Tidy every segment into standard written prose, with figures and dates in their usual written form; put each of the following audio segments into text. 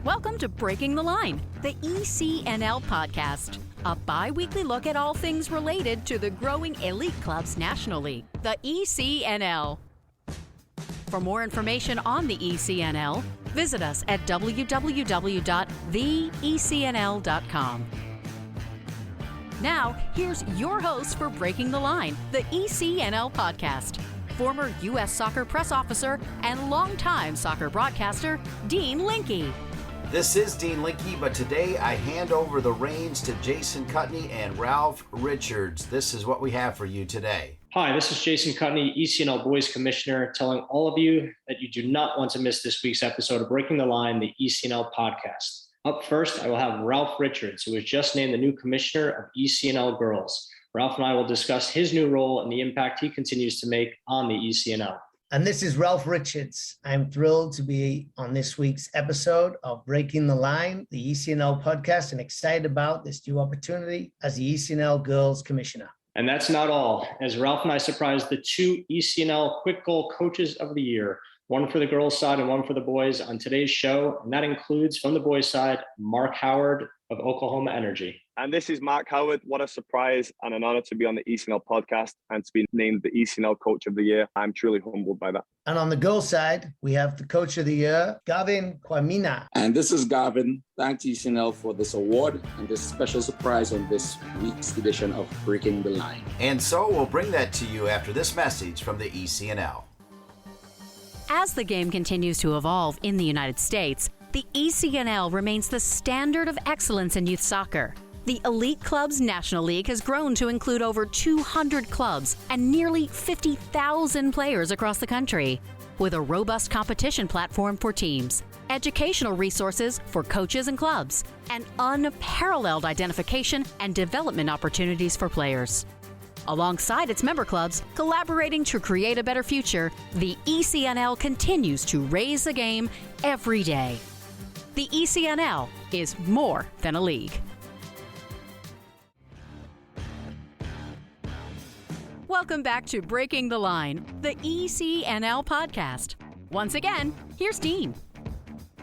Welcome to Breaking the Line, the ECNL Podcast, a bi-weekly look at all things related to the growing elite clubs nationally, the ECNL. For more information on the ECNL, visit us at www.theecnl.com. Now, here's your host for Breaking the Line, the ECNL Podcast, former U.S. Soccer press officer and longtime soccer broadcaster, Dean Linke. This is Dean Linke, but today I hand over the reins to Jason Kutney and Ralph Richards. This is what we have for you today. Hi, this is Jason Kutney, ECNL Boys Commissioner, telling all of you that you do not want to miss this week's episode of Breaking the Line, the ECNL Podcast. Up first, I will have Ralph Richards, who was just named the new Commissioner of ECNL Girls. Ralph and I will discuss his new role and the impact he continues to make on the ECNL. And this is Ralph Richards. I'm thrilled to be on this week's episode of Breaking the Line, the ECNL Podcast, and excited about this new opportunity as the ECNL Girls Commissioner. And that's not all, as Ralph and I surprised the two ECNL Kwik Goal Coaches of the Year, one for the girls' side and one for the boys on today's show. And that includes, from the boys' side, Mark Howard of Oklahoma Energy. And this is Mark Howard. What a surprise and an honor to be on the ECNL podcast and to be named the ECNL Coach of the Year. I'm truly humbled by that. And on the girls' side, we have the Coach of the Year, Garvin Quamina. And this is Garvin. Thanks ECNL for this award and this special surprise on this week's edition of Breaking the Line. And so we'll bring that to you after this message from the ECNL. As the game continues to evolve in the United States, the ECNL remains the standard of excellence in youth soccer. The Elite Clubs National League has grown to include over 200 clubs and nearly 50,000 players across the country, with a robust competition platform for teams, educational resources for coaches and clubs, and unparalleled identification and development opportunities for players. Alongside its member clubs, collaborating to create a better future, the ECNL continues to raise the game every day. The ECNL is more than a league. Welcome back to Breaking the Line, the ECNL Podcast. Once again, here's Dean.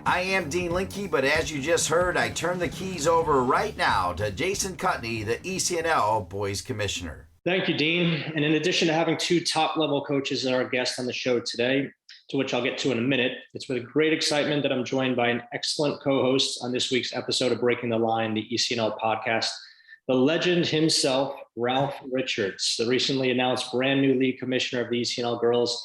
I am Dean Linke, but as you just heard, I turn the keys over right now to Jason Kutney, the ECNL Boys Commissioner. Thank you, Dean. And in addition to having two top-level coaches as our guests on the show today, to which I'll get to in a minute, it's with great excitement that I'm joined by an excellent co-host on this week's episode of Breaking the Line, the ECNL Podcast, the legend himself, Ralph Richards, the recently announced brand new league commissioner of the ECNL Girls.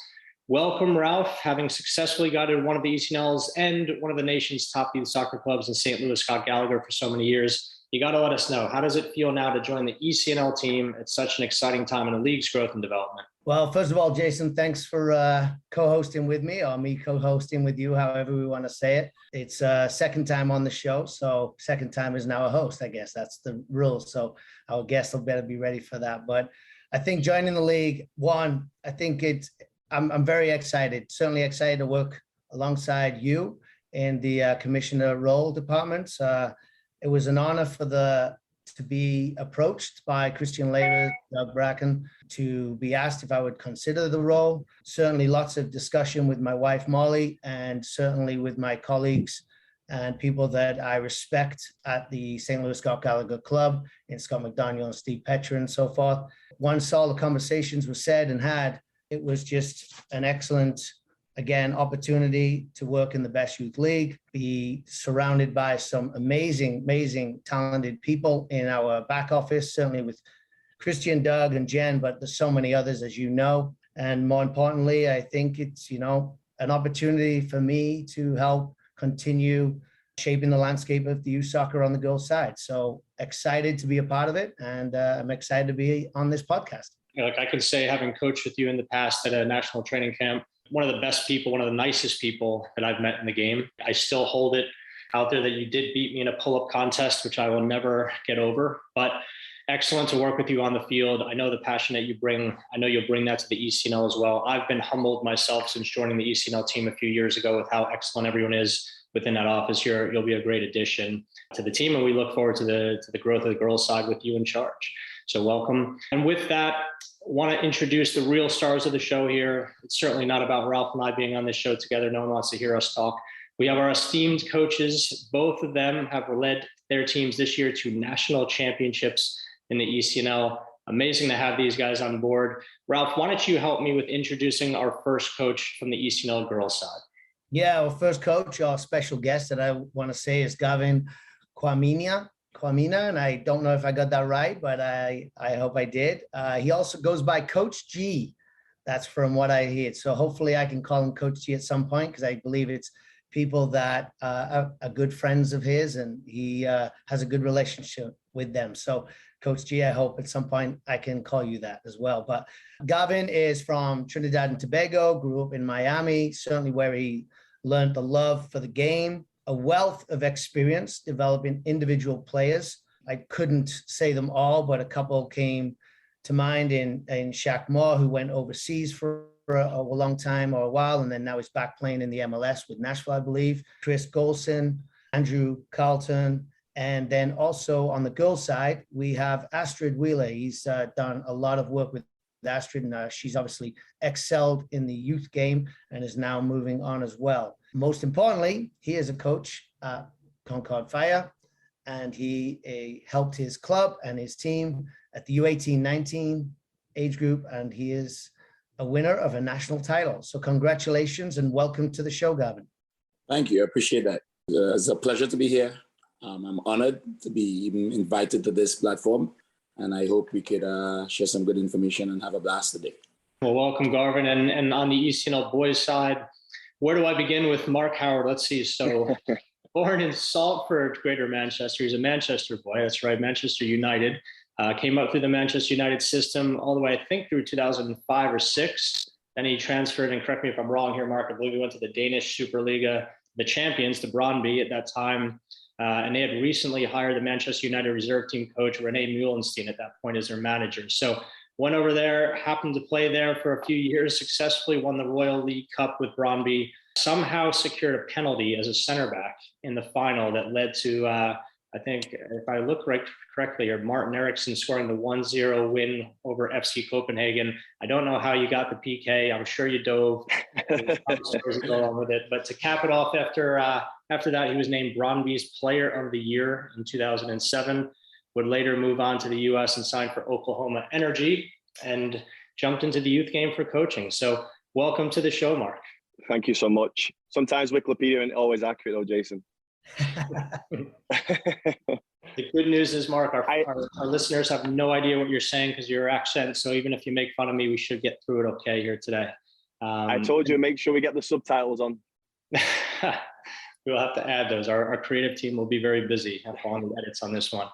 Welcome, Ralph, having successfully guided one of the ECNL's and one of the nation's top youth soccer clubs in St. Louis, Scott Gallagher, for so many years. You got to let us know, how does it feel now to join the ECNL team at such an exciting time in the league's growth and development? Well, first of all, Jason, thanks for co-hosting with me, or me co-hosting with you, however we want to say it. It's second time on the show, so second time is now a host, I guess. That's the rule, so our guests will better be ready for that. But I think joining the league, one, I think I'm very excited, certainly excited to work alongside you in the commissioner role departments. It was an honor to be approached by Christian Later, Doug Bracken, to be asked if I would consider the role. Certainly lots of discussion with my wife, Molly, and certainly with my colleagues and people that I respect at the St. Louis Scott Gallagher Club, in Scott McDaniel and Steve Petra and so forth. Once all the conversations were said and had, it was just an excellent, again, opportunity to work in the best youth league, be surrounded by some amazing, talented people in our back office, certainly with Christian, Doug, and Jen, but there's so many others, as you know. And more importantly, I think it's, an opportunity for me to help continue shaping the landscape of the youth soccer on the girls' side. So excited to be a part of it, and I'm excited to be on this podcast. Like I can say, having coached with you in the past at a national training camp, one of the best people, one of the nicest people that I've met in the game. I still hold it out there that you did beat me in a pull-up contest, which I will never get over. But excellent to work with you on the field. I know the passion that you bring. I know you'll bring that to the ECNL as well. I've been humbled myself since joining the ECNL team a few years ago with how excellent everyone is within that office. You'll be a great addition to the team, and we look forward to the growth of the girls' side with you in charge. So welcome. And with that, want to introduce the real stars of the show here. It's certainly not about Ralph and I being on this show together. No one wants to hear us talk. We have our esteemed coaches. Both of them have led their teams this year to national championships in the ECNL. Amazing to have these guys on board. Ralph, why don't you help me with introducing our first coach from the ECNL girls side? Yeah, our first coach, our special guest that I want to say is Garvin Quamina, and I don't know if I got that right, but I hope I did. He also goes by Coach G. That's from what I hear. So hopefully I can call him Coach G at some point, because I believe it's people that are good friends of his, and he has a good relationship with them. So Coach G, I hope at some point I can call you that as well. But Garvin is from Trinidad and Tobago, grew up in Miami, certainly where he learned the love for the game, a wealth of experience developing individual players. I couldn't say them all, but a couple came to mind in Shaq Moore, who went overseas for a long time or a while, and then now he's back playing in the MLS with Nashville, I believe. Chris Golson, Andrew Carlton, and then also on the girls' side, we have Astrid Wheeler. He's done a lot of work with Astrid, and she's obviously excelled in the youth game and is now moving on as well. Most importantly, he is a coach at Concorde Fire, and he helped his club and his team at the U18-19 age group, and he is a winner of a national title. So congratulations and welcome to the show, Garvin. Thank you. I appreciate that. It's a pleasure to be here. I'm honored to be even invited to this platform, and I hope we could share some good information and have a blast today. Well, welcome, Garvin. And on the ECNL boys side, where do I begin with Mark Howard? Let's see. So born in Salford, Greater Manchester. He's a Manchester boy. That's right, Manchester United. Came up through the Manchester United system all the way, I think, through 2005 or 6. Then he transferred, and correct me if I'm wrong here, Mark, I believe he went to the Danish Superliga, the champions, to Brøndby at that time. And they had recently hired the Manchester United reserve team coach, Renee Meulenstein, at that point as their manager. So went over there, happened to play there for a few years, successfully won the Royal League Cup with Brøndby, somehow secured a penalty as a center back in the final that led to, I think, if I look correctly, or Martin Eriksson scoring the 1-0 win over FC Copenhagen. I don't know how you got the PK. I'm sure you dove. Go on with it. But to cap it off, after that, he was named Brøndby's Player of the Year in 2007. Would later move on to the U.S. and sign for Oklahoma Energy, and jumped into the youth game for coaching. So welcome to the show, Mark. Thank you so much. Sometimes Wikipedia isn't always accurate, though, Jason. The good news is, Mark, our listeners have no idea what you're saying because of your accent. So even if you make fun of me, we should get through it okay here today. I told you, make sure we get the subtitles on. We'll have to add those. Our creative team will be very busy on the edits on this one.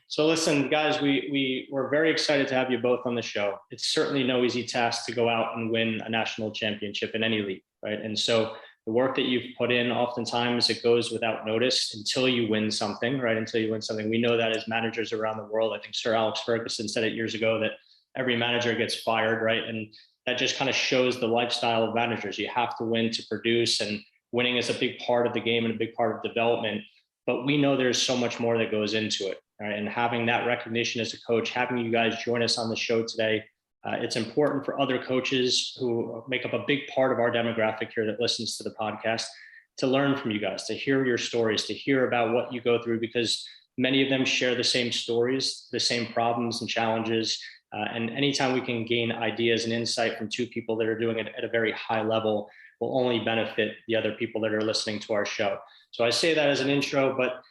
So listen, guys, we're very excited to have you both on the show. It's certainly no easy task to go out and win a national championship in any league, right? And so the work that you've put in, oftentimes it goes without notice until you win something, right? Until you win something. We know that as managers around the world. I think Sir Alex Ferguson said it years ago that every manager gets fired, right? And that just kind of shows the lifestyle of managers. You have to win to produce, and winning is a big part of the game and a big part of development. But we know there's so much more that goes into it, right? And having that recognition as a coach, having you guys join us on the show today, it's important for other coaches who make up a big part of our demographic here that listens to the podcast to learn from you guys, to hear your stories, to hear about what you go through, because many of them share the same stories, the same problems and challenges. And anytime we can gain ideas and insight from two people that are doing it at a very high level will only benefit the other people that are listening to our show. So I say that as an intro, but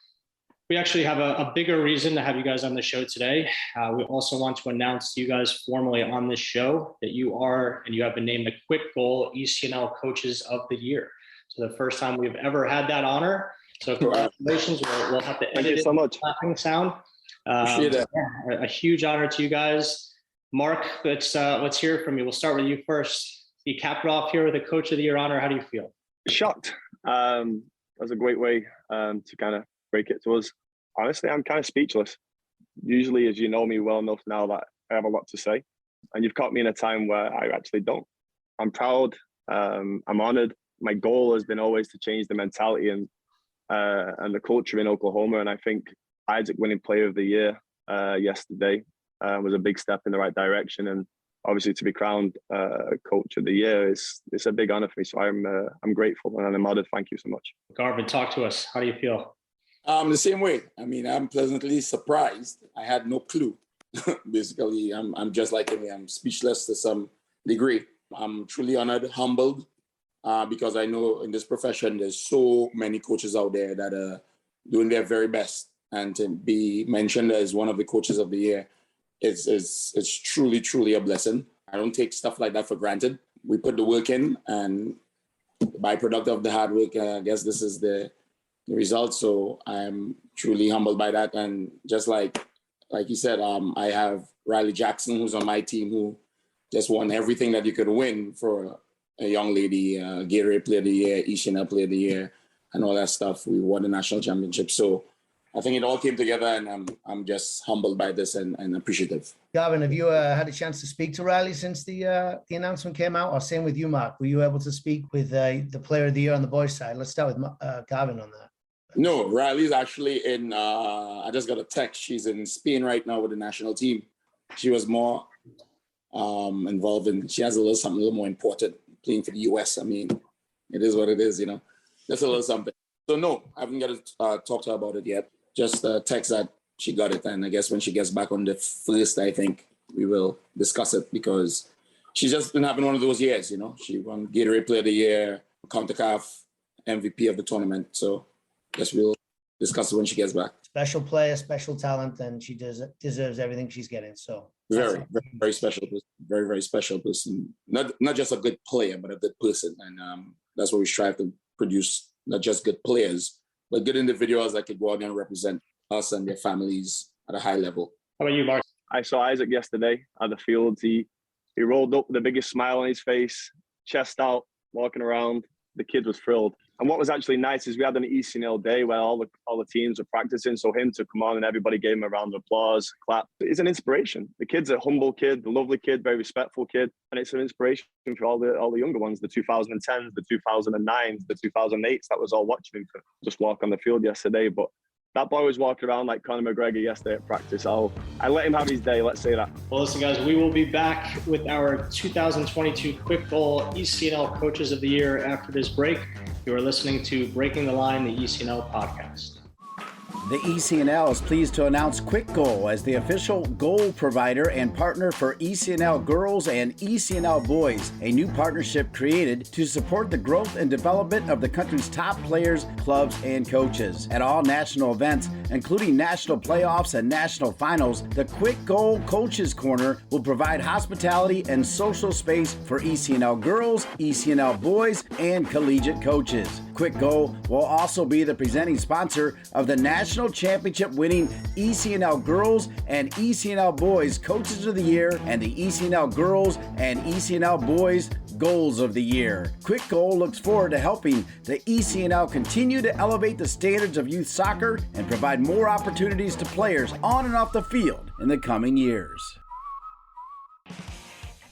we actually have a bigger reason to have you guys on the show today. We also want to announce to you guys formally on this show that you are, and you have been named the Kwik Goal ECNL Coaches of the Year. So the first time we've ever had that honor. So congratulations. We'll have to edit Thank you so much. Laughing sound. Appreciate that. A huge honor to you guys. Mark, let's hear from you. We'll start with you first. You capped it off here with a Coach of the Year honor. How do you feel? Shocked. That's a great way to kind of break it to us. Honestly, I'm kind of speechless. Usually, as you know me well enough now, that I have a lot to say, and you've caught me in a time where I actually don't. I'm proud. I'm honored. My goal has been always to change the mentality and the culture in Oklahoma, and I think Isaac winning Player of the Year yesterday was a big step in the right direction. And obviously to be crowned Coach of the Year it's a big honor for me. So I'm grateful and I'm honored. Thank you so much. Garvin, talk to us. How do you feel? The same way. I mean, I'm pleasantly surprised. I had no clue. Basically, I'm just like him. I'm speechless to some degree. I'm truly honored, humbled, because I know in this profession, there's so many coaches out there that are doing their very best. And to be mentioned as one of the coaches of the year, it's truly, truly a blessing. I don't take stuff like that for granted. We put the work in, and the byproduct of the hard work, I guess this is the result. So I'm truly humbled by that. And just like you said, I have Riley Jackson, who's on my team, who just won everything that you could win for a young lady, Gatorade Player of the Year, ECNL Player of the Year, and all that stuff. We won the national championship. So I think it all came together, and I'm just humbled by this and appreciative. Garvin, have you had a chance to speak to Riley since the announcement came out? Or same with you, Mark? Were you able to speak with the Player of the Year on the boys' side? Let's start with Garvin on that. No, Riley's actually in, I just got a text. She's in Spain right now with the national team. She was more involved in, she has something a little more important, playing for the US. I mean, it is what it is, Just a little something. So no, I haven't got to talk to her about it yet. Just a text that she got it. And I guess when she gets back on the 1st, I think we will discuss it, because she's just been having one of those years, She won Gatorade Player of the Year, CONCACAF MVP of the tournament. So I guess we'll discuss it when she gets back. Special player, special talent, and she deserves everything she's getting. So very, very, very special person. Very, very special person. Not just a good player, but a good person. And that's what we strive to produce, not just good players, but good individuals that could go out and represent us and their families at a high level. How about you, Mark? I saw Isaac yesterday at the field. He rolled up with the biggest smile on his face, chest out, walking around. The kid was thrilled. And what was actually nice is we had an ECNL day where all the teams were practicing. So him to come on and everybody gave him a round of applause, clap. It's an inspiration. The kid's a humble kid, a lovely kid, very respectful kid. And it's an inspiration for all the younger ones, the 2010s, the 2009s, the 2008s that was all watching him just walk on the field yesterday. But that boy was walking around like Conor McGregor yesterday at practice. I let him have his day, let's say that. Well, listen, guys, we will be back with our 2022 Kwik Goal ECNL Coaches of the Year after this break. You are listening to Breaking the Line, the ECNL podcast. The ECNL is pleased to announce Kwik Goal as the official goal provider and partner for ECNL Girls and ECNL Boys, a new partnership created to support the growth and development of the country's top players, clubs, and coaches. At all national events, including national playoffs and national finals, the Kwik Goal Coaches Corner will provide hospitality and social space for ECNL Girls, ECNL Boys, and collegiate coaches. Kwik Goal will also be the presenting sponsor of the National Championship winning ECNL Girls and ECNL Boys Coaches of the Year and the ECNL Girls and ECNL Boys Goals of the Year. Kwik Goal looks forward to helping the ECNL continue to elevate the standards of youth soccer and provide more opportunities to players on and off the field in the coming years.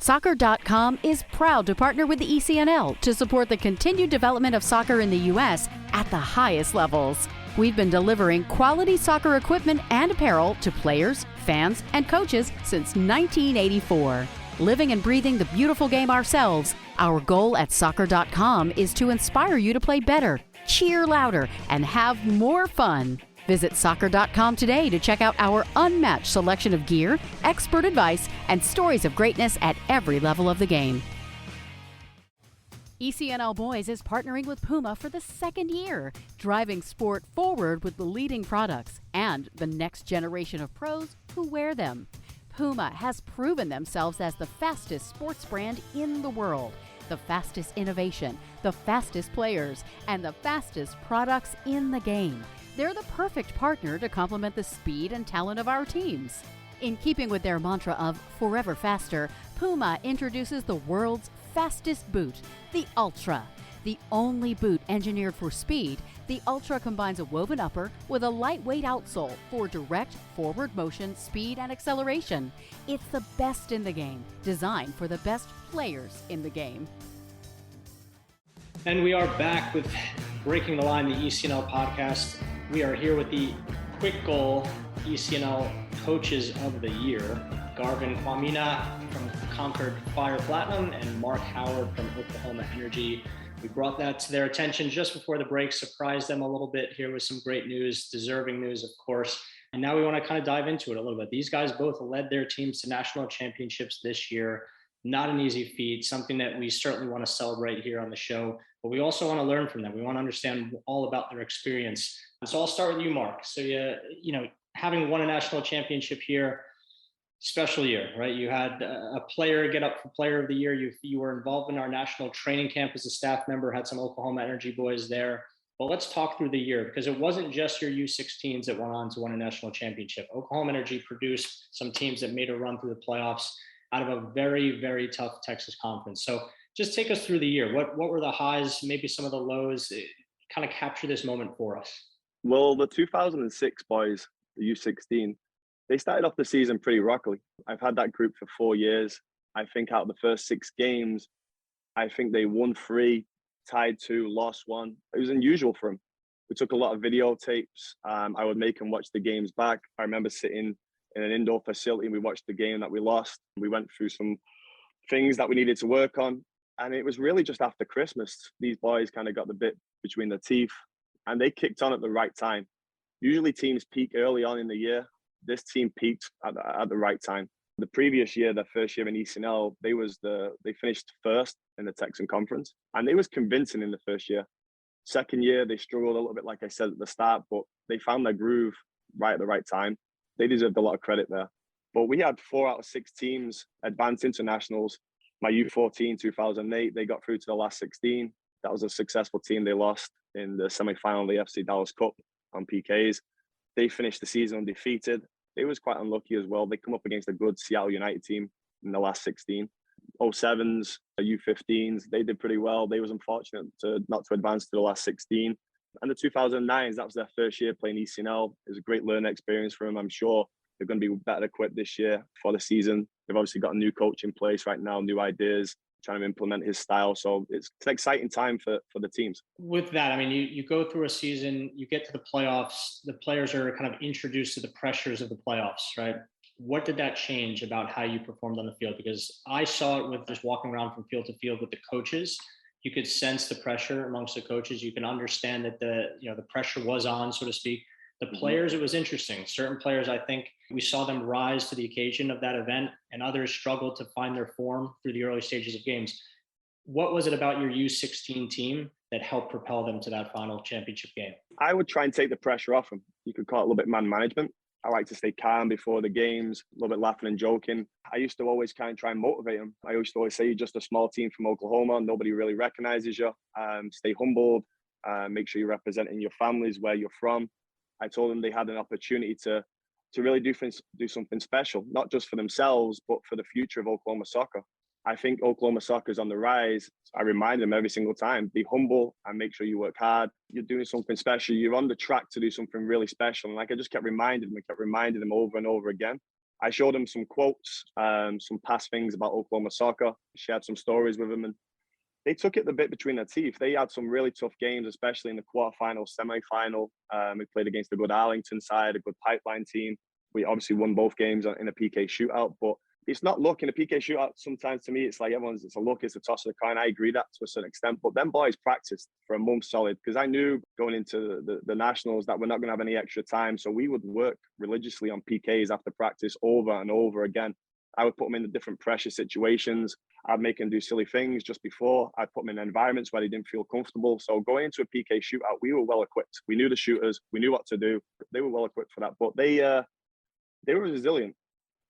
Soccer.com is proud to partner with the ECNL to support the continued development of soccer in the U.S. at the highest levels. We've been delivering quality soccer equipment and apparel to players, fans, and coaches since 1984. Living and breathing the beautiful game ourselves, our goal at Soccer.com is to inspire you to play better, cheer louder, and have more fun. Visit Soccer.com today to check out our unmatched selection of gear, expert advice, and stories of greatness at every level of the game. ECNL Boys is partnering with Puma for the second year, driving sport forward with the leading products and the next generation of pros who wear them. Puma has proven themselves as the fastest sports brand in the world, the fastest innovation, the fastest players, and the fastest products in the game. They're the perfect partner to complement the speed and talent of our teams. In keeping with their mantra of forever faster, Puma introduces the world's fastest boot, the Ultra. The only boot engineered for speed, the Ultra combines a woven upper with a lightweight outsole for direct forward motion, speed, and acceleration. It's the best in the game, designed for the best players in the game. And we are back with Breaking the Line, the ECNL podcast. We are here with the Kwik Goal ECNL Coaches of the Year, Garvin Quamina from Concorde Fire Platinum and Mark Howard from Oklahoma Energy. We brought that to their attention just before the break, surprised them a little bit here with some great news, deserving news, of course. And now we want to kind of dive into it a little bit. These guys both led their teams to national championships this year. Not an easy feat, something that we certainly want to celebrate here on the show, but we also want to learn from them. We want to understand all about their experience. So I'll start with you, Mark. So having won a national championship here, special year, right? You had a player get up for player of the year. You were involved in our national training camp as a staff member, had some Oklahoma Energy boys there. But let's talk through the year, because it wasn't just your U16s that went on to win a national championship. Oklahoma Energy produced some teams that made a run through the playoffs out of a very, very tough Texas conference. So just take us through the year. What were the highs, maybe some of the lows? Kind of capture this moment for us. Well, the 2006 boys, the U16, they started off the season pretty rockily. I've had that group for 4 years. I think out of the first 6 games, I think they won 3, tied 2, lost 1. It was unusual for them. We took a lot of videotapes. I would make them watch the games back. I remember sitting in an indoor facility and we watched the game that we lost. We went through some things that we needed to work on. And it was really just after Christmas, these boys kind of got the bit between their teeth and they kicked on at the right time. Usually teams peak early on in the year. This team peaked at the right time. The previous year, their first year in ECNL, they finished first in the Texan Conference, and they was convincing in the first year. Second year, they struggled a little bit, like I said at the start, but they found their groove right at the right time. They deserved a lot of credit there. But we had 4 out of 6 teams advance into nationals. My U14, 2008, they got through to the last 16. That was a successful team. They lost in the semifinal of the FC Dallas Cup on PKs. They finished the season undefeated. They was quite unlucky as well. They come up against a good Seattle United team in the last 16. 07s, U15s, they did pretty well. They was unfortunate not to advance to the last 16. And the 2009s, that was their first year playing ECNL. It was a great learning experience for them. I'm sure they're going to be better equipped this year for the season. They've obviously got a new coach in place right now, new ideas, trying to implement his style. So it's an exciting time for the teams. With that, I mean, you go through a season, you get to the playoffs, the players are kind of introduced to the pressures of the playoffs, right? What did that change about how you performed on the field? Because I saw it with just walking around from field to field with the coaches. You could sense the pressure amongst the coaches. You can understand that the pressure was on, so to speak. The players, it was interesting. Certain players, I think we saw them rise to the occasion of that event, and others struggled to find their form through the early stages of games. What was it about your U16 team that helped propel them to that final championship game? I would try and take the pressure off them. You could call it a little bit man management. I like to stay calm before the games, a little bit laughing and joking. I used to always kind of try and motivate them. I used to always say, you're just a small team from Oklahoma. Nobody really recognizes you. Stay humbled. Make sure you're representing your families, where you're from. I told them they had an opportunity to really do something special, not just for themselves, but for the future of Oklahoma soccer. I think Oklahoma soccer is on the rise. I remind them every single time, be humble and make sure you work hard. You're doing something special. You're on the track to do something really special. And like I just kept reminding them over and over again. I showed them some quotes, some past things about Oklahoma soccer, shared some stories with them, and they took it the bit between their teeth. They had some really tough games, especially in the quarterfinal, semifinal. We played against a good Arlington side, a good Pipeline team. We obviously won both games in a PK shootout, but it's not luck. In a PK shootout, sometimes to me, it's like it's a luck, it's a toss of the coin. I agree that to a certain extent, but them boys practiced for a month solid, because I knew going into the nationals that we're not going to have any extra time. So we would work religiously on PKs after practice over and over again. I would put them in the different pressure situations. I'd make them do silly things just before. I'd put them in environments where they didn't feel comfortable. So going into a PK shootout, we were well equipped. We knew the shooters. We knew what to do. They were well equipped for that. But they were resilient.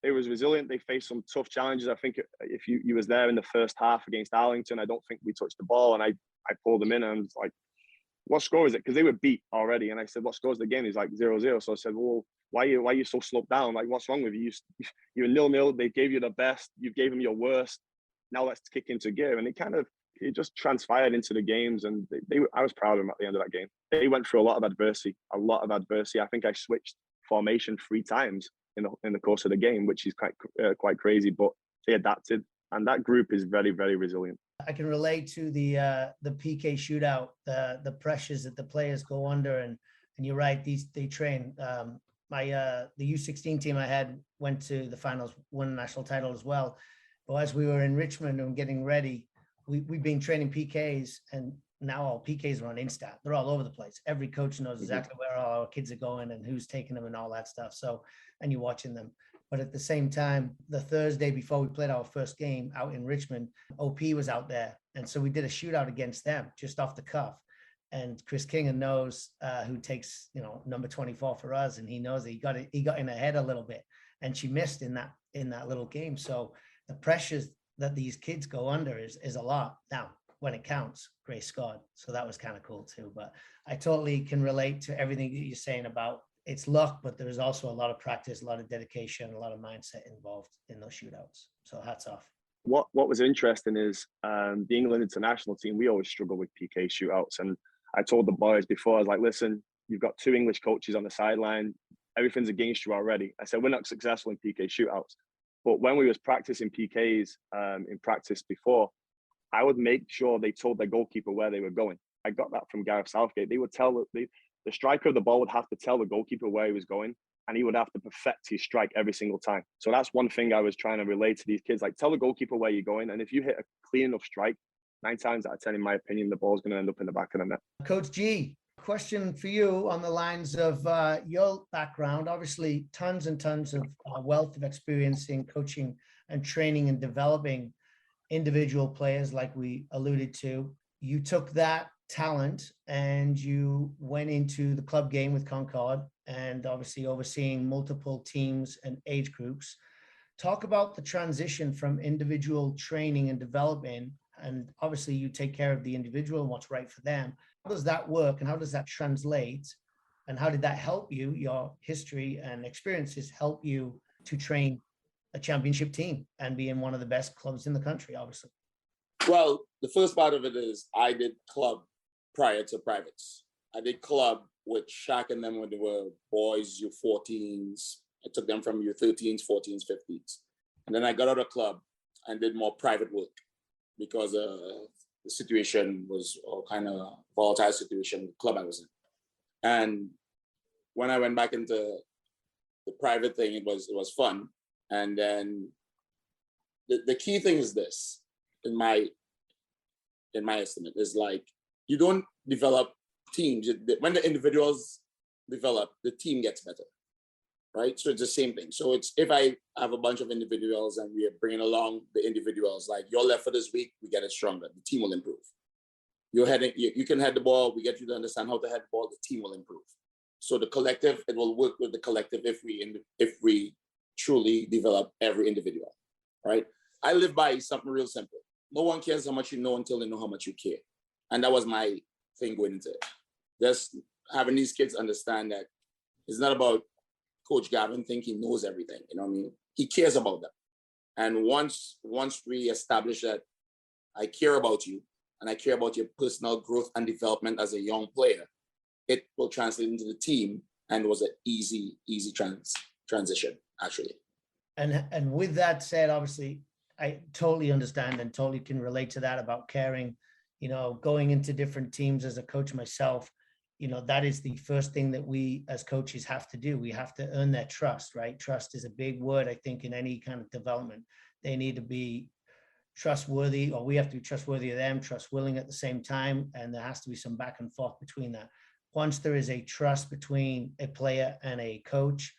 They faced some tough challenges. I think if you was there in the first half against Arlington, I don't think we touched the ball. And I pulled them in and was like, what score is it? Because they were beat already. And I said, what score is the game? He's like 0-0. So I said, well, why are you so slowed down? Like, what's wrong with you? You're 0-0. They gave you the best. You gave them your worst. Now let's kick into gear. And it just transpired into the games. And I was proud of them at the end of that game. They went through a lot of adversity. I think I switched formation 3 times in the course of the game, which is quite crazy, but they adapted. And that group is very, very resilient. I can relate to the PK shootout, the pressures that the players go under, and you're right, they train. The U16 team I had went to the finals, won a national title as well. But as we were in Richmond and getting ready, we've been training PKs, and now our PKs are on Insta. They're all over the place. Every coach knows exactly where all our kids are going and who's taking them and all that stuff. So, and you're watching them. But at the same time, the Thursday before we played our first game out in Richmond, OP was out there. And so we did a shootout against them just off the cuff. And Chris Kingan knows who takes, number 24 for us. And he knows that he got in her head a little bit, and she missed in that little game. So the pressures that these kids go under is a lot. Now, when it counts, Grace scored. So that was kind of cool too. But I totally can relate to everything that you're saying about it's luck, but there's also a lot of practice, a lot of dedication, a lot of mindset involved in those shootouts. So hats off. What was interesting is the England international team, we always struggle with PK shootouts. And I told the boys before, I was like, listen, you've got 2 English coaches on the sideline. Everything's against you already. I said, we're not successful in PK shootouts. But when we was practicing PKs in practice before, I would make sure they told their goalkeeper where they were going. I got that from Gareth Southgate. They would tell the striker of the ball would have to tell the goalkeeper where he was going, and he would have to perfect his strike every single time. So that's one thing I was trying to relate to these kids. Like, tell the goalkeeper where you're going, and if you hit a clean enough strike, 9 times out of 10, in my opinion, the ball's going to end up in the back of the net. Coach G, question for you on the lines of your background. Obviously, tons and tons of wealth of experience in coaching and training and developing individual players, like we alluded to. You took that talent and you went into the club game with Concorde, and obviously overseeing multiple teams and age groups. Talk about the transition from individual training and development, and obviously you take care of the individual and what's right for them. How does that work, and how does that translate, and how did that help you, your history and experiences help you to train a championship team and be in one of the best clubs in the country, obviously? Well, the first part of it is I did club prior to privates. I did club with Shaq and them when they were boys, U14s. I took them from U13s, 14s, 15s. And then I got out of club and did more private work because the situation was a kind of volatile situation, the club I was in. And when I went back into the private thing, it was fun. And then the key thing is this, in my estimate, is like, you don't develop teams. When the individuals develop, the team gets better, right? So it's the same thing. So it's, if I have a bunch of individuals and we are bringing along the individuals, like, you're left for this week, we get it stronger. The team will improve. You're heading, you can head the ball. We get you to understand how to head the ball. The team will improve. So the collective, it will work with the collective if we truly develop every individual, right? I live by something real simple. No one cares how much you know until they know how much you care. And that was my thing going into it. Just having these kids understand that it's not about Coach Garvin think he knows everything, you know what I mean? He cares about them. And once we establish that I care about you and I care about your personal growth and development as a young player, it will translate into the team, and it was an easy transition, actually. And with that said, obviously, I totally understand and totally can relate to that about caring, going into different teams as a coach myself. That is the first thing that we as coaches have to do. We have to earn their trust, right? Trust is a big word, I think, in any kind of development. They need to be trustworthy, or we have to be trustworthy of them, trust willing at the same time. And there has to be some back and forth between that. Once there is a trust between a player and a coach,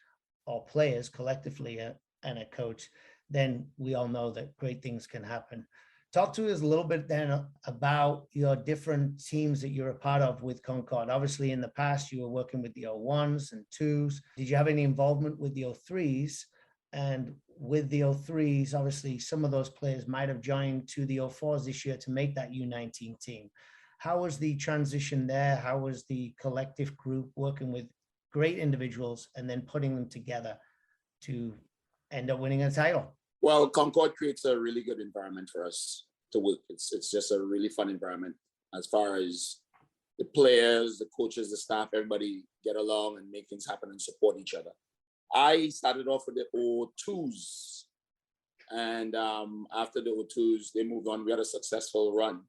or players collectively and a coach, then we all know that great things can happen. Talk to us a little bit then about your different teams that you're a part of with Concorde. Obviously, in the past, you were working with the 01s and 2s. Did you have any involvement with the 03s? And with the 03s, obviously, some of those players might have joined to the 04s this year to make that U19 team. How was the transition there? How was the collective group working with great individuals and then putting them together to end up winning a title? Well, Concorde creates a really good environment for us to work. It's just a really fun environment as far as the players, the coaches, the staff, everybody get along and make things happen and support each other. I started off with the 02s, and after the 02s, they moved on. We had a successful run.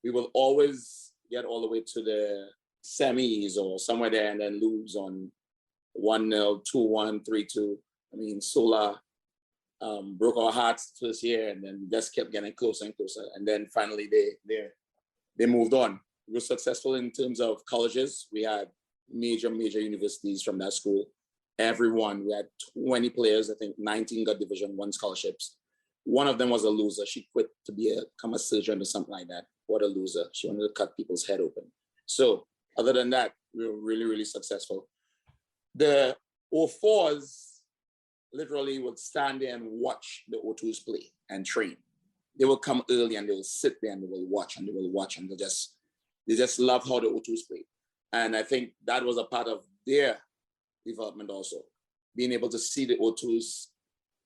We will always get all the way to the semis or somewhere there and then lose on 1-0, 2-1, 3-2. I mean, Sola broke our hearts first year, and then just kept getting closer and closer. And then finally they moved on. We were successful in terms of colleges. We had major universities from that school. Everyone, we had 20 players. I think 19 got Division I scholarships. One of them was a loser. She quit to become a surgeon or something like that. What a loser. She wanted to cut people's head open. So other than that, we were really successful. The 04s literally would stand there and watch the 02s play and train. They will come early and they will sit there and they will watch and they just love how the 02s play. And I think that was a part of their development also. Being able to see the 02s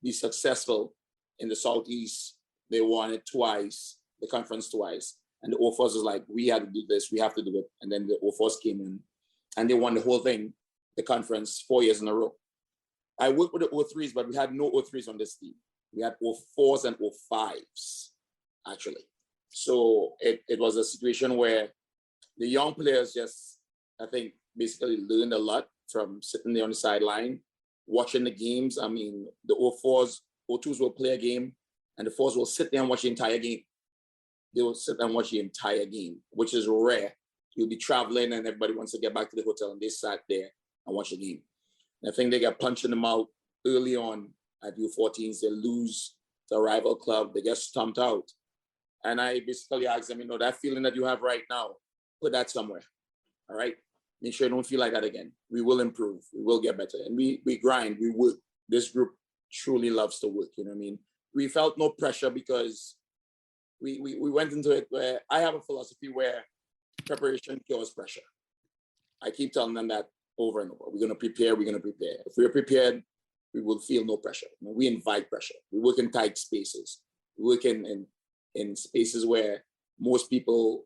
be successful in the Southeast. They won it twice, the conference twice. And the 04s was like, we had to do this, we have to do it. And then the 04s came in and they won the whole thing, the conference, 4 years in a row. I worked with the 03s, but we had no 03s on this team. We had 04s and 05s, actually. So it was a situation where the young players just, I think, basically learned a lot from sitting there on the sideline, watching the games. I mean, the 02s will play a game, and the 04s will sit there and watch the entire game. They will sit and watch the entire game, which is rare. You'll be traveling and everybody wants to get back to the hotel, and they sat there and watch the game. And I think they got punched in the mouth early on at U14s. They lose to a rival club. They get stomped out. And I basically asked them, that feeling that you have right now, put that somewhere, all right? Make sure you don't feel like that again. We will improve. We will get better. And we grind. We work. This group truly loves to work, you know what I mean? We felt no pressure because we went into it where I have a philosophy where preparation cures pressure. I keep telling them that over and over. We're going to prepare. If we're prepared, we will feel no pressure. We invite pressure. We work in tight spaces. We work in spaces where most people,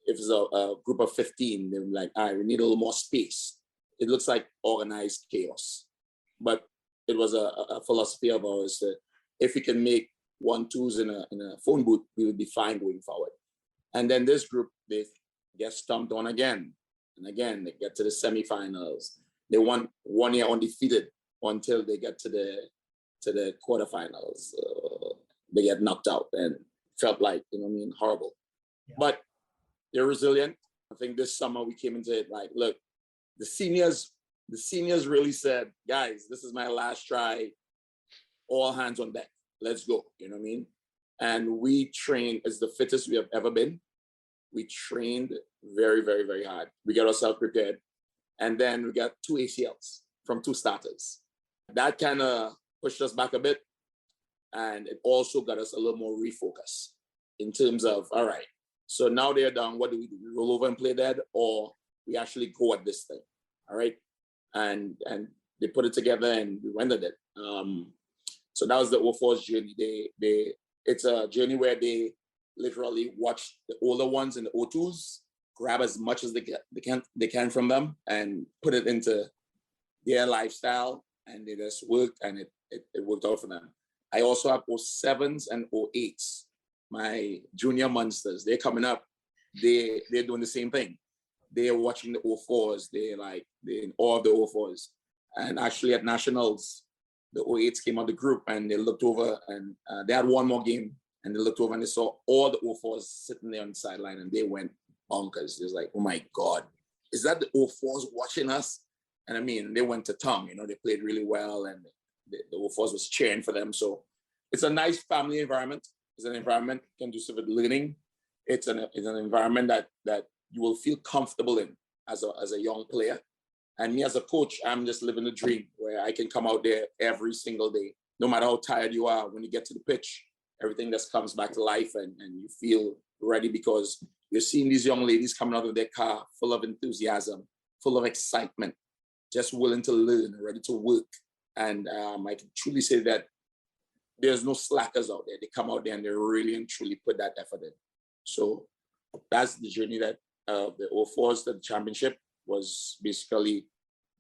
if it's a group of 15, they're like, all right, we need a little more space. It looks like organized chaos. But it was a philosophy of ours that if we can make 1-2s in a phone booth, we would be fine going forward. And then this group, they get stomped on again. And again, they get to the semifinals. They won 1 year undefeated until they get to the quarterfinals. They get knocked out and felt like, horrible. Yeah. But they're resilient. I think this summer we came into it like, look, the seniors really said, guys, this is my last try. All hands on deck. Let's go. You know what I mean? And we trained as the fittest we have ever been. We trained very, very, very hard. We got ourselves prepared. And then we got 2 ACLs from 2 starters. That kind of pushed us back a bit. And it also got us a little more refocus in terms of, all right, so now they're done. What do? We roll over and play dead, or we actually go at this thing? All right. And they put it together and we rendered it. So that was the 04's journey. It's a journey where they literally watch the older ones in the 02s, grab as much as they can from them and put it into their lifestyle, and they just worked, and it worked out for them. I also have 07s and 08s, my junior monsters. They're coming up. They're doing the same thing. They're watching the 04s. They're in awe of the 04s. And actually at Nationals, the 08s came out the group and they looked over and they had one more game, and they looked over and they saw all the 04s sitting there on the sideline, and they went bonkers. It was like, oh my God, is that the 04s watching us? And I mean, they went to town, they played really well, and the 04s was cheering for them. So it's a nice family environment. It's an environment conducive with learning. It's an environment that you will feel comfortable in as a young player. And me as a coach, I'm just living the dream where I can come out there every single day, no matter how tired you are. When you get to the pitch, everything just comes back to life, and you feel ready because you're seeing these young ladies coming out of their car full of enthusiasm, full of excitement, just willing to learn, ready to work. And I can truly say that there's no slackers out there. They come out there and they really and truly put that effort in. So that's the journey that the 04s to the championship was basically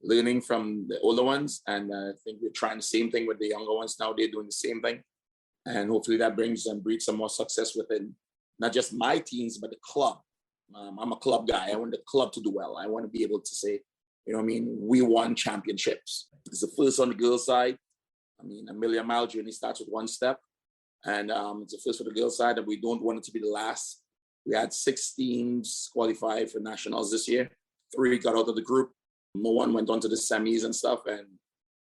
learning from the older ones. And I think we're trying the same thing with the younger ones now. They're doing the same thing. And hopefully that brings and breeds some more success within not just my teams, but the club. I'm a club guy. I want the club to do well. I want to be able to say, we won championships. It's the first on the girls' side. I mean, a million-mile journey starts with one step. And it's a first for the girls' side, and we don't want it to be the last. We had 6 teams qualify for nationals this year. 3 got out of the group. No one went on to the semis and stuff. And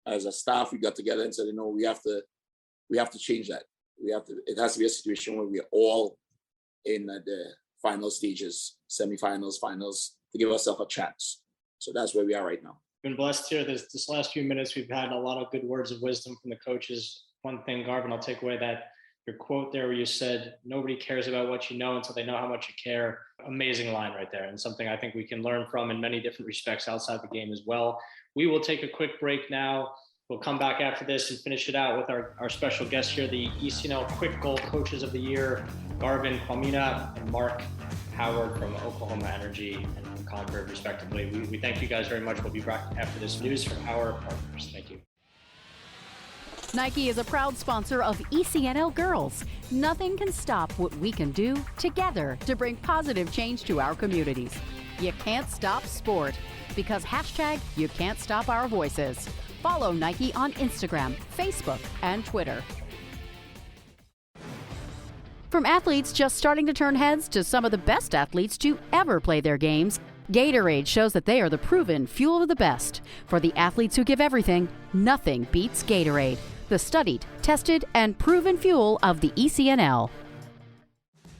as a staff, we got together and said, we have to change that. It has to be a situation where we're all in the final stages, semifinals, finals, to give ourselves a chance. So that's where we are right now. Been blessed here. This last few minutes, we've had a lot of good words of wisdom from the coaches. One thing, Garvin, I'll take away that your quote there where you said, nobody cares about what you know until they know how much you care. Amazing line right there, and something I think we can learn from in many different respects outside the game as well. We will take a quick break now. We'll come back after this and finish it out with our special guests here, the ECNL Kwik Goal Coaches of the Year, Garvin Quamina and Mark Howard from Oklahoma Energy and from Concorde, respectively. We thank you guys very much. We'll be back after this news from our partners. Thank you. Nike is a proud sponsor of ECNL Girls. Nothing can stop what we can do together to bring positive change to our communities. You can't stop sport because #you can't stop our voices. Follow Nike on Instagram, Facebook, and Twitter. From athletes just starting to turn heads to some of the best athletes to ever play their games, Gatorade shows that they are the proven fuel of the best. For the athletes who give everything, nothing beats Gatorade, the studied, tested, and proven fuel of the ECNL.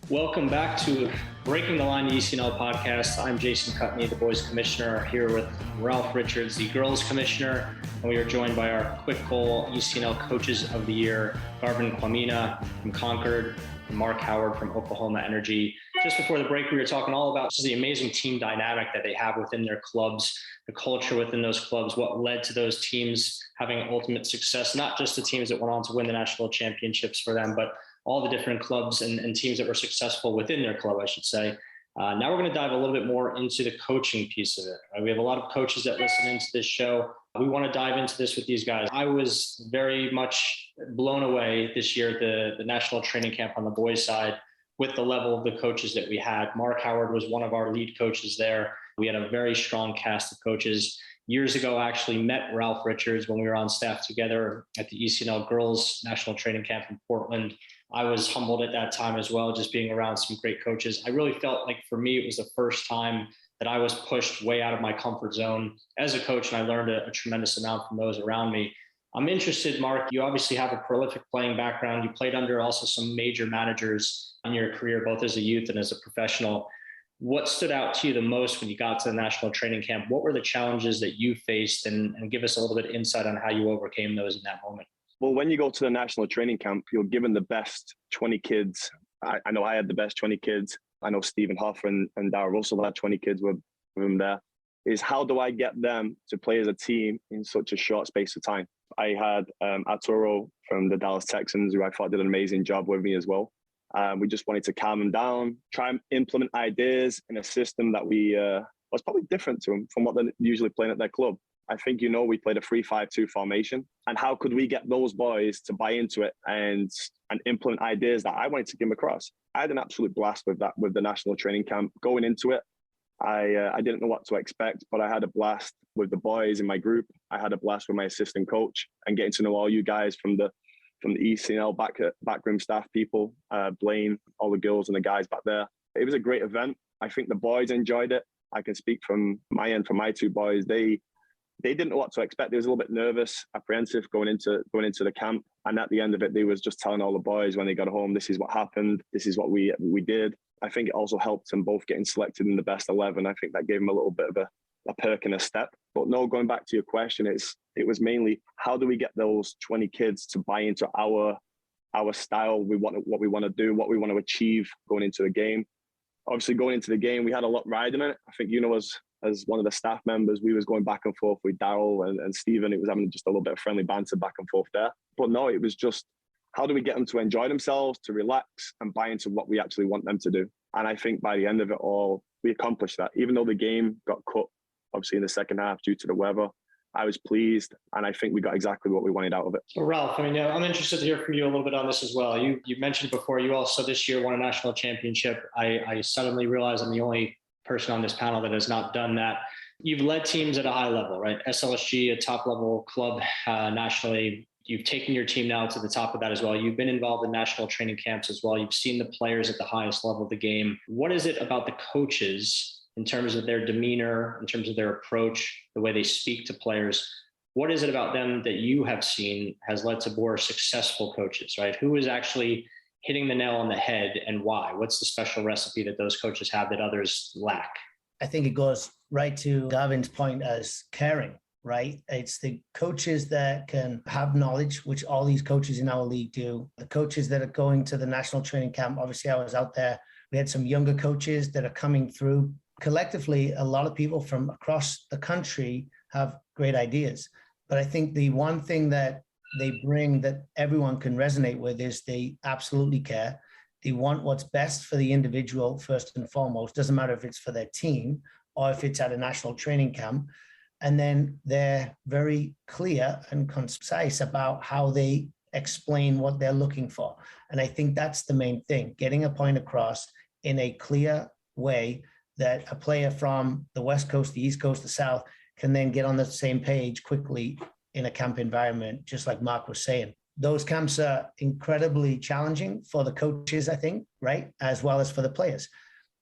Welcome back to Breaking the Line, the ECNL Podcast. I'm Jason Kutney, the Boys Commissioner, here with Ralph Richards, the Girls Commissioner, and we are joined by our Kwik Goal ECNL Coaches of the Year, Garvin Quamina from Concorde, and Mark Howard from Oklahoma Energy. Just before the break, we were talking all about just the amazing team dynamic that they have within their clubs, the culture within those clubs, what led to those teams having ultimate success, not just the teams that went on to win the national championships for them, but all the different clubs and teams that were successful within their club, I should say. Now we're going to dive a little bit more into the coaching piece of it. Right? We have a lot of coaches that listen into this show. We want to dive into this with these guys. I was very much blown away this year at the national training camp on the boys' side with the level of the coaches that we had. Mark Howard was one of our lead coaches there. We had a very strong cast of coaches. Years ago, I actually met Ralph Richards when we were on staff together at the ECNL Girls National Training Camp in Portland. I was humbled at that time as well, just being around some great coaches. I really felt like for me, it was the first time that I was pushed way out of my comfort zone as a coach, and I learned a tremendous amount from those around me. I'm interested, Mark, you obviously have a prolific playing background. You played under also some major managers in your career, both as a youth and as a professional. What stood out to you the most when you got to the national training camp? What were the challenges that you faced, and give us a little bit of insight on how you overcame those in that moment? Well, when you go to the national training camp, you're given the best 20 kids. I know I had the best 20 kids. I know Stephen Hoff and Darryl Russell had 20 kids with him there. Is how do I get them to play as a team in such a short space of time? I had Arturo from the Dallas Texans, who I thought did an amazing job with me as well. We just wanted to calm them down, try and implement ideas in a system that was probably different to them from what they're usually playing at their club. I think, we played a 3-5-2 formation. And how could we get those boys to buy into it and implement ideas that I wanted to give them across? I had an absolute blast with that, with the national training camp. Going into it, I didn't know what to expect, but I had a blast with the boys in my group. I had a blast with my assistant coach and getting to know all you guys from the ECNL backroom staff people, Blaine, all the girls and the guys back there. It was a great event. I think the boys enjoyed it. I can speak from my end, for my 2 boys. They didn't know what to expect. They was a little bit nervous, apprehensive going into the camp. And at the end of it, they was just telling all the boys when they got home, this is what happened. This is what we did. I think it also helped them both getting selected in the best 11. I think that gave them a little bit of a perk and a step. But no, going back to your question, it was mainly how do we get those 20 kids to buy into our style, what we want to do, what we want to achieve going into the game. Obviously, going into the game, we had a lot riding on it. I think, as one of the staff members, we was going back and forth with Darryl and Stephen. It was having just a little bit of friendly banter back and forth there. But no, it was just, how do we get them to enjoy themselves, to relax and buy into what we actually want them to do? And I think by the end of it all, we accomplished that. Even though the game got cut, obviously in the second half due to the weather, I was pleased. And I think we got exactly what we wanted out of it. So Ralph, I'm interested to hear from you a little bit on this as well. You mentioned before, you also this year won a national championship. I suddenly realized I'm the only person on this panel that has not done that. You've led teams at a high level, right? SLSG, a top level club nationally. You've taken your team now to the top of that as well. You've been involved in national training camps as well. You've seen the players at the highest level of the game. What is it about the coaches in terms of their demeanor, in terms of their approach, the way they speak to players? What is it about them that you have seen has led to more successful coaches, right? Who is actually hitting the nail on the head and why? What's the special recipe that those coaches have that others lack? I think it goes right to Garvin's point as caring, right? It's the coaches that can have knowledge, which all these coaches in our league do. The coaches that are going to the national training camp, obviously I was out there. We had some younger coaches that are coming through. Collectively, a lot of people from across the country have great ideas. But I think the one thing that they bring that everyone can resonate with is they absolutely care. They want what's best for the individual first and foremost. Doesn't matter if it's for their team or if it's at a national training camp. And then they're very clear and concise about how they explain what they're looking for. And I think that's the main thing, getting a point across in a clear way that a player from the West Coast, the East Coast, the South can then get on the same page quickly in a camp environment, just like Mark was saying. Those camps are incredibly challenging for the coaches, I think, right? As well as for the players.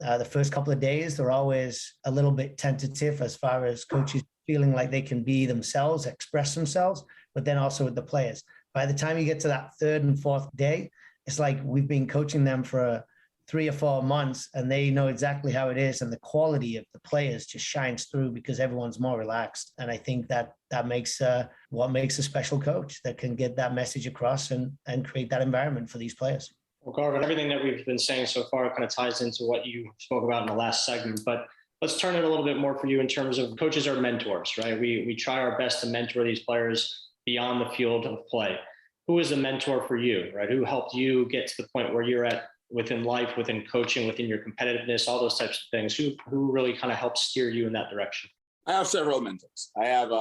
The first couple of days, they're always a little bit tentative as far as coaches feeling like they can be themselves, express themselves, but then also with the players. By the time you get to that third and fourth day, it's like we've been coaching them for 3 or 4 months and they know exactly how it is. And the quality of the players just shines through because everyone's more relaxed. And I think that makes what makes a special coach that can get that message across and create that environment for these players. Well, Garvin, everything that we've been saying so far kind of ties into what you spoke about in the last segment, but let's turn it a little bit more for you in terms of coaches are mentors, right? We try our best to mentor these players beyond the field of play. Who is a mentor for you, right? Who helped you get to the point where you're at within life, within coaching, within your competitiveness, all those types of things? Who really kind of helps steer you in that direction? I have several mentors. I have,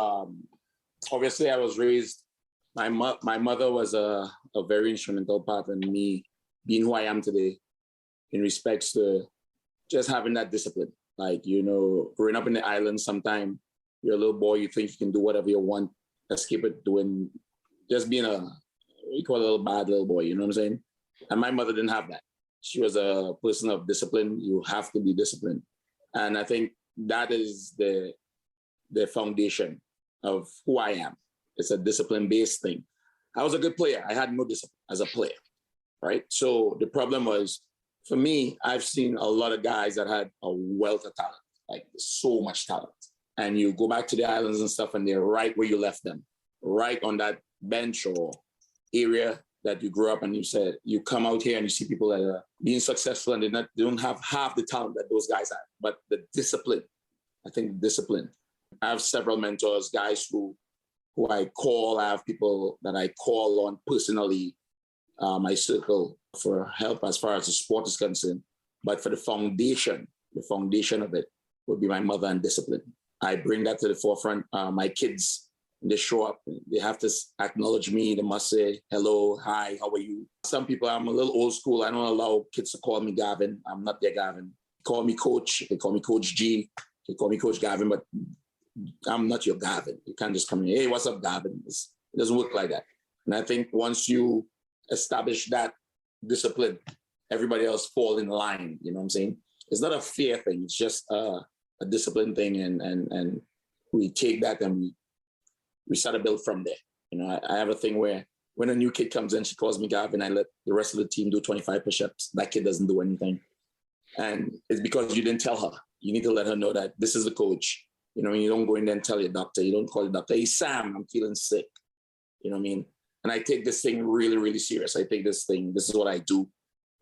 obviously I was raised, my mother was a very instrumental part in me being who I am today in respects to just having that discipline. Like, growing up in the islands, sometime you're a little boy, you think you can do whatever you want, escape it doing, just being we call it a little bad little boy, you know what I'm saying? And my mother didn't have that. She was a person of discipline. You have to be disciplined. And I think that is the foundation of who I am. It's a discipline-based thing. I was a good player. I had no discipline as a player, right? So the problem was, for me, I've seen a lot of guys that had a wealth of talent, like so much talent. And you go back to the islands and stuff, and they're right where you left them, right on that bench or area that you grew up, and you said, you come out here and you see people that are being successful and they don't have half the talent that those guys have, but the discipline. I think discipline. I have several mentors, guys who I call. I have people that I call on personally, my circle for help as far as the sport is concerned. But for the foundation of it would be my mother and discipline. I bring that to the forefront. My kids, they show up, they have to acknowledge me. They must say, hello, hi, how are you? Some people, I'm a little old school. I don't allow kids to call me Garvin. I'm not their Garvin. Call me Coach. They call me Coach G. They call me Coach Garvin, but I'm not your Garvin. You can't just come in, hey, what's up, Garvin? It doesn't work like that. And I think once you establish that discipline, everybody else fall in line, you know what I'm saying? It's not a fear thing. It's just a discipline thing. And we take that and we start to build from there. I have a thing where when a new kid comes in, she calls me Garvin, I let the rest of the team do 25 push-ups. That kid doesn't do anything. And it's because you didn't tell her. You need to let her know that this is the coach. You don't go in there and tell your doctor. You don't call your doctor, hey, Sam, I'm feeling sick. You know what I mean? And I take this thing really, really serious. I take this is what I do.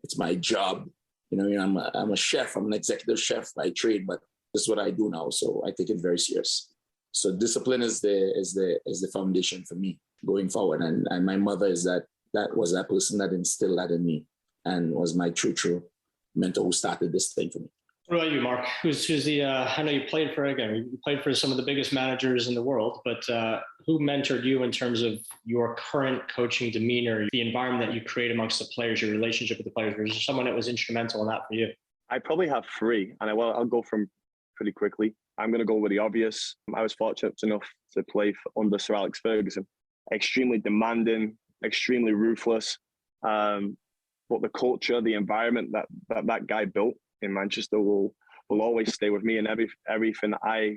It's my job. I'm a chef. I'm an executive chef by trade, but this is what I do now. So I take it very serious. So discipline is the foundation for me going forward. And my mother was that person that instilled that in me and was my true mentor who started this thing for me. What about you, Mark? Who's the, I know you played for some of the biggest managers in the world, but who mentored you in terms of your current coaching demeanor, the environment that you create amongst the players, your relationship with the players? Was there someone that was instrumental in that for you? I probably have 3, and I'll go from pretty quickly. I'm going to go with the obvious. I was fortunate enough to play under Sir Alex Ferguson. extremely demanding, extremely ruthless. But the culture, the environment that guy built in Manchester will always stay with me. And everything that I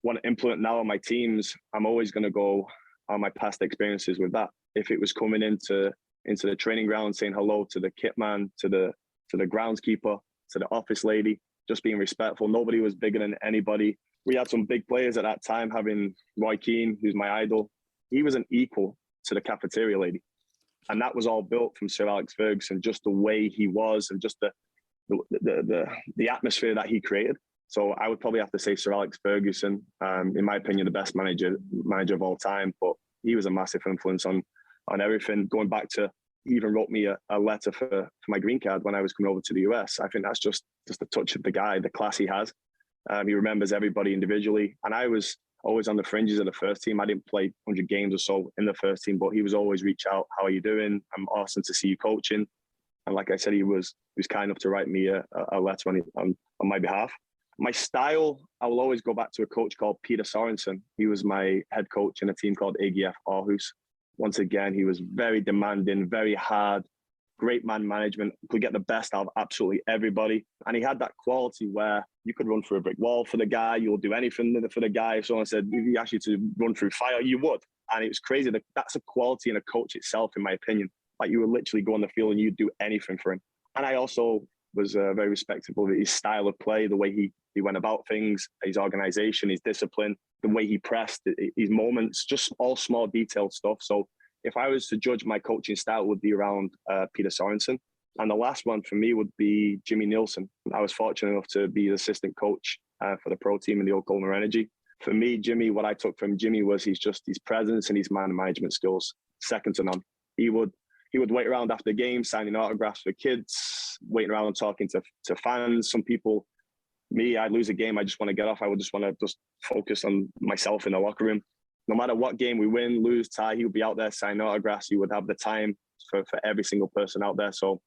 want to implement now on my teams, I'm always going to go on my past experiences with that. If it was coming into the training ground, saying hello to the kit man, to the groundskeeper, to the office lady, just being respectful. Nobody was bigger than anybody. We had some big players at that time, having Roy Keane, who's my idol. He was an equal to the cafeteria lady. And that was all built from Sir Alex Ferguson, just the way he was and just the atmosphere that he created. So I would probably have to say Sir Alex Ferguson, in my opinion, the best manager of all time. But he was a massive influence on everything. Going back to, he even wrote me a letter for my green card when I was coming over to the US. I think that's just a touch of the guy, the class he has. He remembers everybody individually. And I was always on the fringes of the first team. I didn't play 100 games or so in the first team, but he was always reach out. How are you doing? I'm awesome to see you coaching. And like I said, he was kind enough to write me a letter on my behalf. My style, I will always go back to a coach called Peter Sorensen. He was my head coach in a team called AGF Aarhus. Once again, he was very demanding, very hard, great man management, could get the best out of absolutely everybody. And he had that quality where you could run through a brick wall for the guy, you'll do anything for the guy. If someone said, if he asked you to run through fire, you would. And it was crazy. That's a quality in a coach itself, in my opinion. Like, you would literally go on the field and you'd do anything for him. And I also was very respectful of his style of play, the way he went about things, his organization, his discipline, the way he pressed, his moments, just all small detailed stuff. So if I was to judge my coaching style, it would be around Peter Sorensen. And the last one for me would be Jimmy Nielsen. I was fortunate enough to be the assistant coach for the pro team in the Oklahoma Energy. For me, Jimmy, what I took from Jimmy was his presence and his man management skills, second to none. He would wait around after games, signing autographs for kids, waiting around and talking to fans. Some people, me, I'd lose a game, I just want to get off. I would just want to focus on myself in the locker room. No matter what game we win, lose, tie, he would be out there signing autographs. He would have the time for every single person out there. So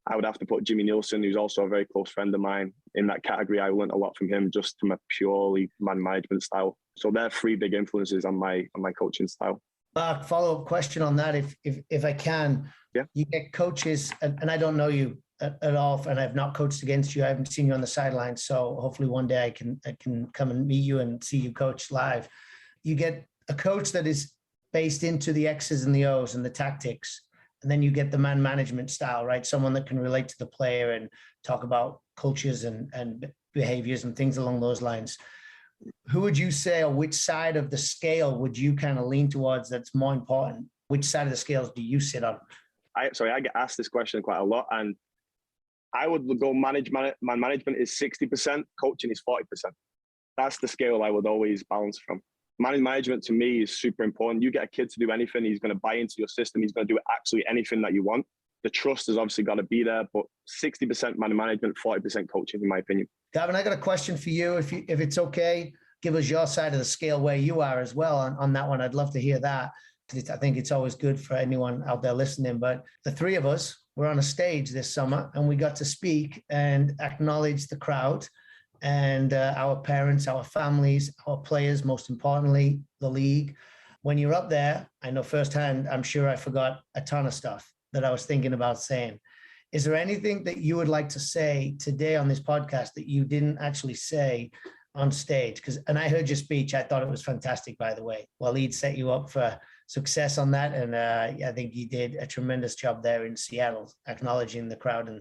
I would have to put Jimmy Nielsen, who's also a very close friend of mine, in that category. I learned a lot from him just from a purely man management style. So they're three big influences on my coaching style. Follow-up question on that, if I can. Yeah. You get coaches, and I don't know you at all, and I've not coached against you. I haven't seen you on the sidelines, so hopefully one day I can come and meet you and see you coach live. You get a coach that is based into the X's and the O's and the tactics, and then you get the man management style, right? Someone that can relate to the player and talk about cultures and behaviors and things along those lines. Who would you say, or which side of the scale would you kind of lean towards that's more important? Which side of the scales do you sit on? I get asked this question quite a lot, and I would go man management is 60%, coaching is 40%. That's the scale I would always balance from. Man management to me is super important. You get a kid to do anything, he's going to buy into your system. He's going to do absolutely anything that you want. The trust has obviously got to be there, but 60% man management, 40% coaching, in my opinion. Gavin, I got a question for you. If it's okay, give us your side of the scale where you are as well on that one. I'd love to hear that. I think it's always good for anyone out there listening. But the three of us were on a stage this summer and we got to speak and acknowledge the crowd and our parents, our families, our players, most importantly, the league. When you're up there, I know firsthand, I'm sure I forgot a ton of stuff that I was thinking about saying. Is there anything that you would like to say today on this podcast that you didn't actually say on stage? And I heard your speech. I thought it was fantastic, by the way. Waleed set you up for success on that. And I think you did a tremendous job there in Seattle, acknowledging the crowd and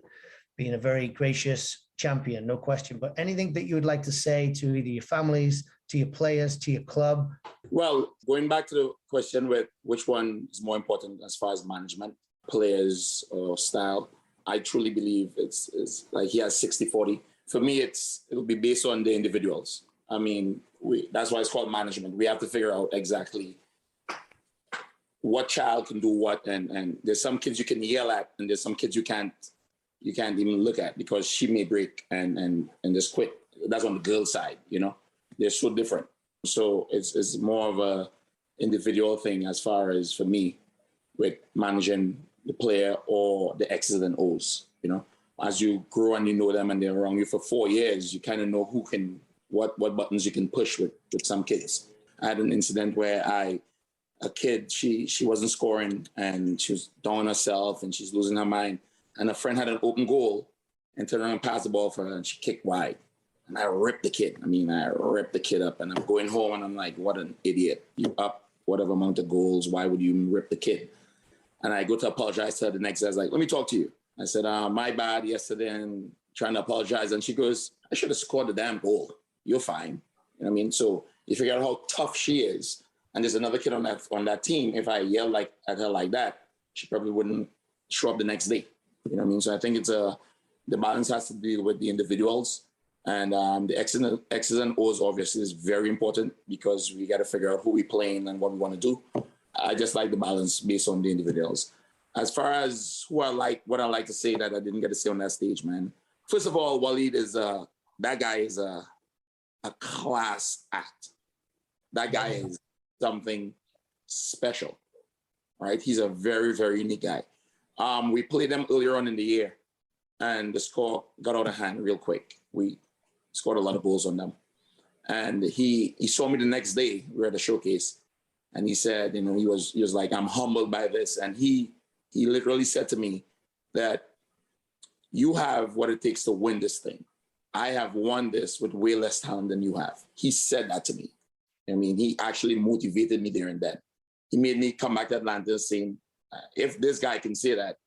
being a very gracious champion, no question. But anything that you would like to say to either your families, to your players, to your club? Well, going back to the question with which one is more important as far as management, players or style, I truly believe it's like he has 60-40. For me, it'll be based on the individuals. I mean, that's why it's called management. We have to figure out exactly what child can do what, and there's some kids you can yell at, and there's some kids you can't even look at because she may break and just quit. That's on the girl side, you know. They're so different. So it's more of a individual thing as far as for me with managing the player or the X's and O's, you know. As you grow and you know them and they're around you for 4 years, you kind of know what buttons you can push with some kids. I had an incident where I a kid, she wasn't scoring and she was down on herself and she's losing her mind. And a friend had an open goal and turned around and passed the ball for her and she kicked wide. And I ripped the kid. I ripped the kid up and I'm going home and I'm like, what an idiot. You up whatever amount of goals. Why would you even rip the kid? And I go to apologize to her the next day. I was like, let me talk to you. I said, my bad yesterday and trying to apologize. And she goes, I should have scored the damn goal. You're fine. You know what I mean? So you figure out how tough she is. And there's another kid on that team. If I yell at her like that, she probably wouldn't show up the next day. You know what I mean? So I think it's the balance has to deal with the individuals. And the X's and O's obviously is very important because we got to figure out who we're playing and what we want to do. I just like the balance based on the individuals. As far as what I like to say that I didn't get to say on that stage, man. First of all, Waleed is that guy is a class act. That guy is something special, right? He's a very, very unique guy. We played them earlier on in the year, and the score got out of hand real quick. We scored a lot of goals on them. And he saw me the next day. We were at the showcase, and he said, he was like, I'm humbled by this. And he literally said to me that you have what it takes to win this thing. I have won this with way less talent than you have. He said that to me. I mean, he actually motivated me there and then. He made me come back to Atlanta saying, if this guy can say that,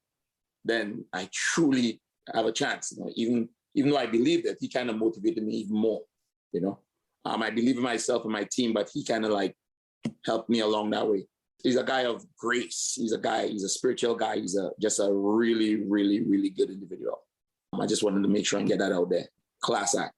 then I truly have a chance. Even though I believed it, he kind of motivated me even more. I believe in myself and my team, but he kind of like helped me along that way. He's a guy of grace. He's a spiritual guy. He's just a really, really, really good individual. I just wanted to make sure and get that out there. Class act.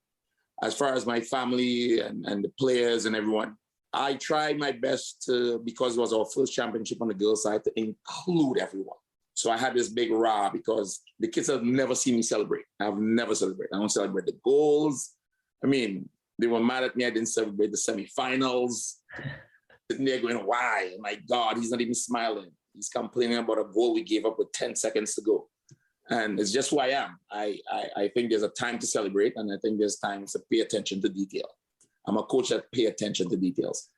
As far as my family and the players and everyone, I tried my best to, because it was our first championship on the girls' side, to include everyone. So I had this big rah because the kids have never seen me celebrate. I've never celebrated. I don't celebrate the goals. I mean, they were mad at me. I didn't celebrate the semifinals. Sitting there going, why? My God, he's not even smiling. He's complaining about a goal we gave up with 10 seconds to go. And it's just who I am. I think there's a time to celebrate, and I think there's times to pay attention to detail. I'm a coach that pay attention to details.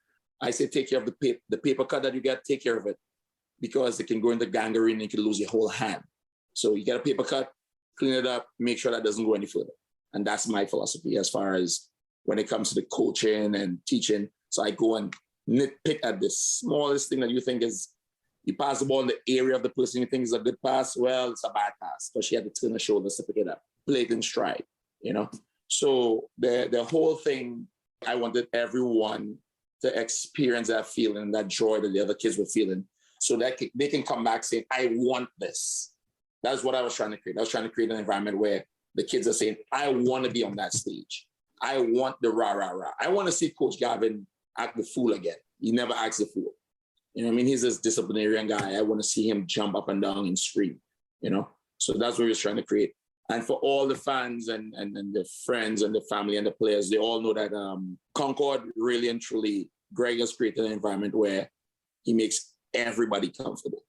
I say take care of the paper cut that you get, take care of it, because it can go into gangrene and you can lose your whole hand. So you get a paper cut, clean it up, make sure that doesn't go any further. And that's my philosophy as far as when it comes to the coaching and teaching. So I go and nitpick at the smallest thing that you think is, you pass the ball in the area of the person you think is a good pass. Well, it's a bad pass because she had to turn her shoulders to pick it up. Play it in stride, So the whole thing, I wanted everyone to experience that feeling, that joy that the other kids were feeling, so that they can come back saying, I want this. That's what I was trying to create. I was trying to create an environment where the kids are saying, I want to be on that stage. I want the rah, rah, rah. I want to see Coach Garvin act the fool again. He never acts the fool. He's this disciplinarian guy. I want to see him jump up and down and scream, So that's what he was trying to create. And for all the fans and the friends and the family and the players, they all know that Concorde, really and truly, Greg has created an environment where he makes everybody comfortable.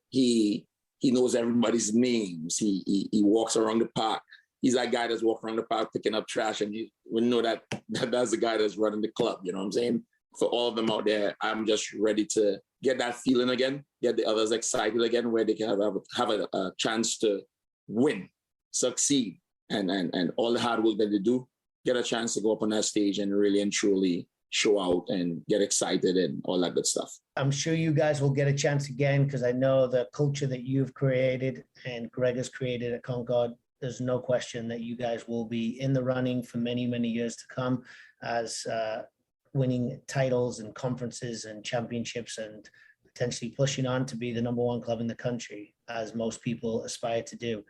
He knows everybody's names. He walks around the park. He's that guy that's walking around the park picking up trash, and we know that's the guy that's running the club. You know what I'm saying? For all of them out there, I'm just ready to get that feeling again, get the others excited again, where they can have a chance to win, succeed, and all the hard work that they do, get a chance to go up on that stage and really and truly show out and get excited and all that good stuff. I'm sure you guys will get a chance again, because I know the culture that you've created and Greg has created at Concorde, there's no question that you guys will be in the running for many, many years to come as winning titles and conferences and championships and potentially pushing on to be the number one club in the country, as most people aspire to do.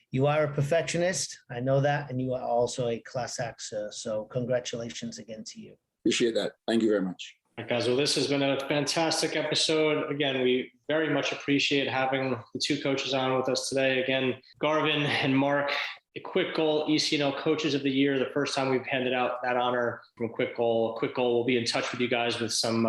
You are a perfectionist, I know that, and you are also a class act, sir. So congratulations again to you. Appreciate that. Thank you very much. All right, guys. Well, this has been a fantastic episode. Again, we very much appreciate having the two coaches on with us today. Again, Garvin and Mark, the Kwik Goal ECNL Coaches of the Year, the first time we've handed out that honor from Kwik Goal. Kwik Goal will be in touch with you guys with some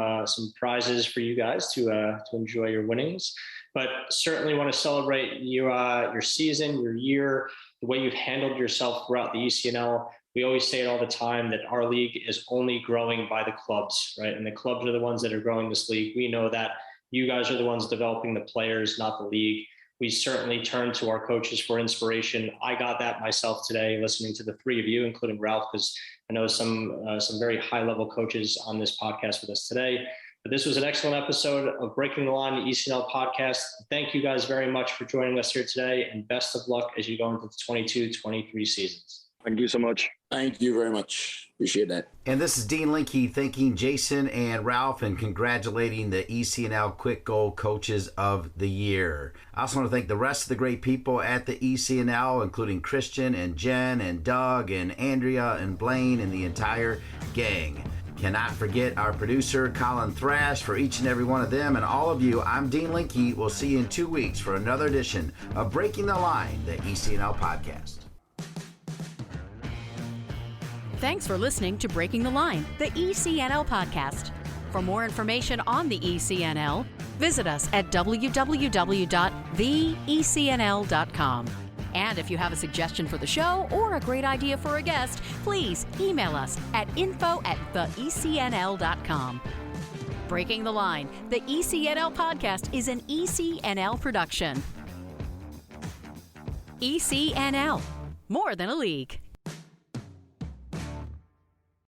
prizes for you guys to enjoy your winnings. But certainly want to celebrate your season, your year, the way you've handled yourself throughout the ECNL. We always say it all the time that our league is only growing by the clubs, right? And the clubs are the ones that are growing this league. We know that. You guys are the ones developing the players, not the league. We certainly turn to our coaches for inspiration. I got that myself today, listening to the three of you, including Ralph, because I know some very high-level coaches on this podcast with us today. But this was an excellent episode of Breaking the Line, the ECNL Podcast. Thank you guys very much for joining us here today, and best of luck as you go into the 22-23 seasons. Thank you so much. Thank you very much. Appreciate that. And this is Dean Linke thanking Jason and Ralph and congratulating the ECNL Kwik Goal Coaches of the Year. I also want to thank the rest of the great people at the ECNL, including Christian and Jen and Doug and Andrea and Blaine and the entire gang. Cannot forget our producer, Colin Thrash, for each and every one of them. And all of you, I'm Dean Linke. We'll see you in 2 weeks for another edition of Breaking the Line, the ECNL Podcast. Thanks for listening to Breaking the Line, the ECNL Podcast. For more information on the ECNL, visit us at www.theecnl.com. And if you have a suggestion for the show or a great idea for a guest, please email us at info@theecnl.com. Breaking the Line, the ECNL Podcast is an ECNL production. ECNL, more than a league.